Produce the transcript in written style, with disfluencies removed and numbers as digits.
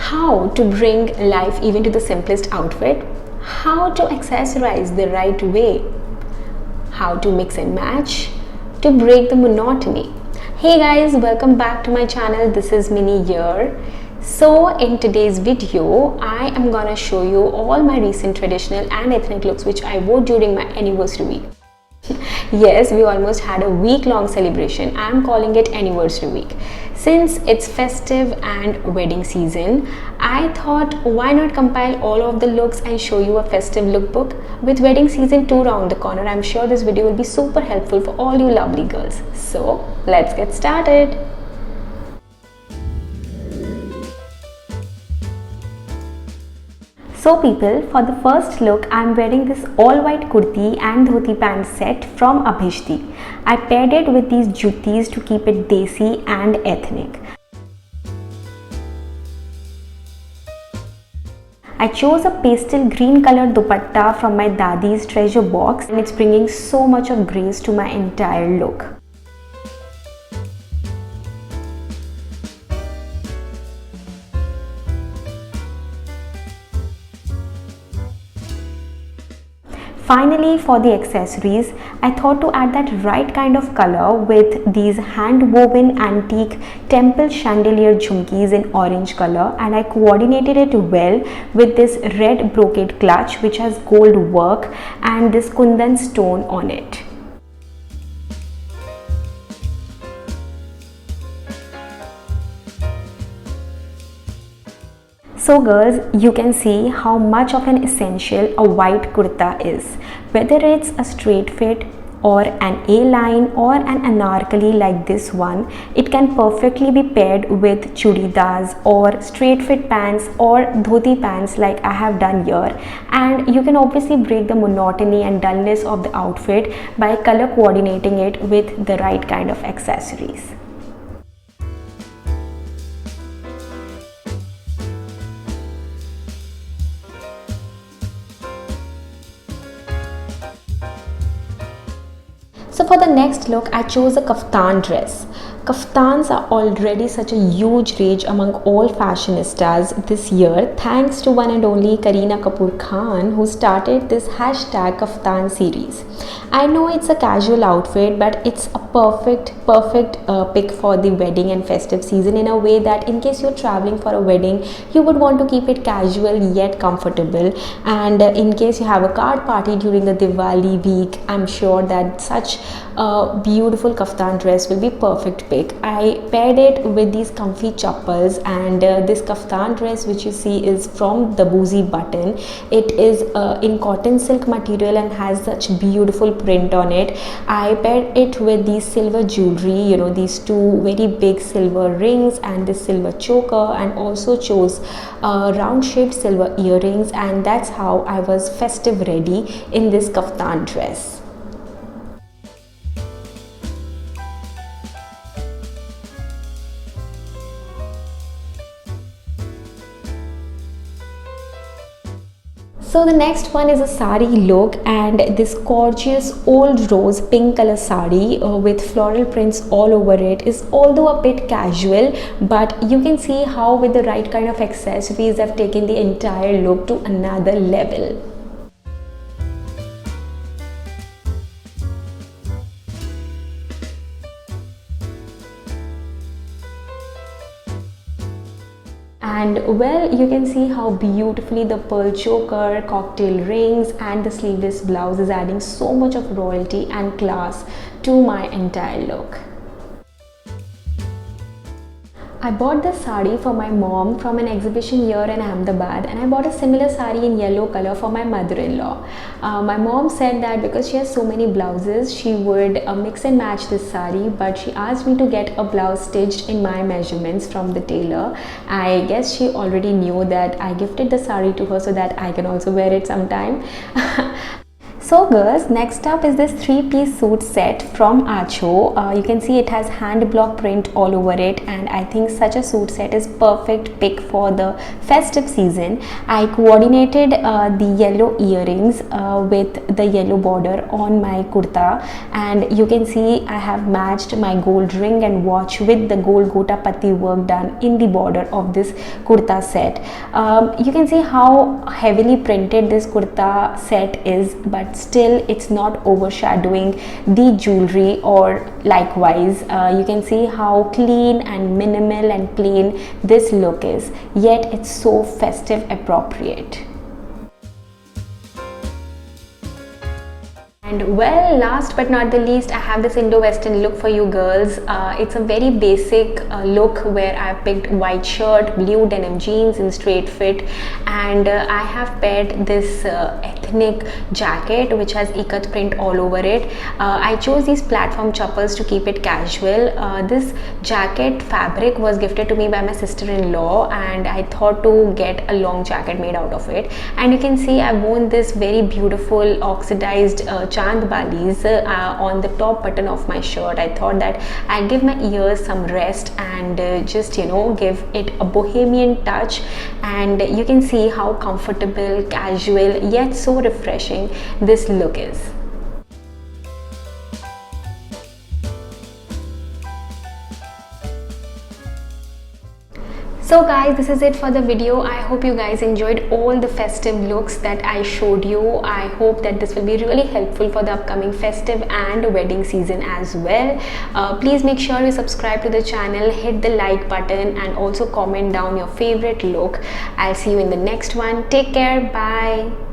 How to bring life even to the simplest outfit, how to accessorize the right way, how to mix and match to break the monotony. Hey guys, welcome back to my channel. This is Minnie here. So in today's video, I am gonna show you all my recent traditional and ethnic looks which I wore during my anniversary week. Yes, we almost had a week-long celebration. I'm calling it anniversary week. Since it's festive and wedding season, I thought why not compile all of the looks and show you a festive lookbook. With wedding season 2 around the corner, I'm sure this video will be super helpful for all you lovely girls. So let's get started. So people, for the first look, I am wearing this all white kurti and dhoti pant set from Abhishti. I paired it with these juttis to keep it desi and ethnic. I chose a pastel green colored dupatta from my dadi's treasure box, and it's bringing so much of grace to my entire look. Finally, for the accessories, I thought to add that right kind of color with these hand-woven antique temple chandelier jhumkis in orange color, and I coordinated it well with this red brocade clutch which has gold work and this kundan stone on it. So girls, you can see how much of an essential a white kurta is. Whether it's a straight fit or an A-line or an anarkali like this one, it can perfectly be paired with churidars or straight fit pants or dhoti pants like I have done here. And you can obviously break the monotony and dullness of the outfit by color coordinating it with the right kind of accessories. So for the next look, I chose a kaftan dress. Kaftans are already such a huge rage among all fashionistas this year, thanks to one and only Kareena Kapoor Khan, who started this hashtag kaftan series. I know it's a casual outfit, but it's a perfect pick for the wedding and festive season, in a way that in case you're traveling for a wedding, you would want to keep it casual yet comfortable. And in case you have a card party during the Diwali week, I'm sure that such a beautiful kaftan dress will be perfect pick. I paired it with these comfy chappals, and this kaftan dress which you see is from the Boozy button. It is in cotton silk material and has such beautiful print on it. I paired it with these silver jewelry, you know, these two very big silver rings and this silver choker, and also chose round shaped silver earrings, and that's how I was festive ready in this kaftan dress. So the next one is a sari look, and this gorgeous old rose pink color sari with floral prints all over it is although a bit casual, but you can see how with the right kind of accessories I've taken the entire look to another level. And well, you can see how beautifully the pearl choker, cocktail rings and the sleeveless blouse is adding so much of royalty and class to my entire look. I bought this sari for my mom from an exhibition here in Ahmedabad, and I bought a similar sari in yellow color for my mother-in-law. My mom said that because she has so many blouses, she would mix and match this sari, but she asked me to get a blouse stitched in my measurements from the tailor. I guess she already knew that I gifted the sari to her so that I can also wear it sometime. So So girls, next up is this 3-piece suit set from Acho. You can see it has hand block print all over it, and I think such a suit set is perfect pick for the festive season. I coordinated the yellow earrings with the yellow border on my kurta, and you can see I have matched my gold ring and watch with the gold gota patti work done in the border of this kurta set. You can see how heavily printed this kurta set is, but still it's not overshadowing the jewelry, or likewise you can see how clean and minimal and plain this look is, yet it's so festive appropriate. And well, last but not the least, I have this Indo-Western look for you girls. It's a very basic look where I've picked white shirt, blue denim jeans in straight fit, and I have paired this ethnic jacket which has ikat print all over it. I chose these platform choppers to keep it casual. This jacket fabric was gifted to me by my sister-in-law, and I thought to get a long jacket made out of it. And you can see I've worn this very beautiful oxidized chand balis on the top button of my shirt. I thought that I'd give my ears some rest and just, you know, give it a bohemian touch, and you can see how comfortable, casual, yet so refreshing this look is. So guys, this is it for the video. I hope you guys enjoyed all the festive looks that I showed you. I hope that this will be really helpful for the upcoming festive and wedding season as well. Please make sure you subscribe to the channel, hit the like button, and also comment down your favorite look. I'll see you in the next one. Take care. Bye.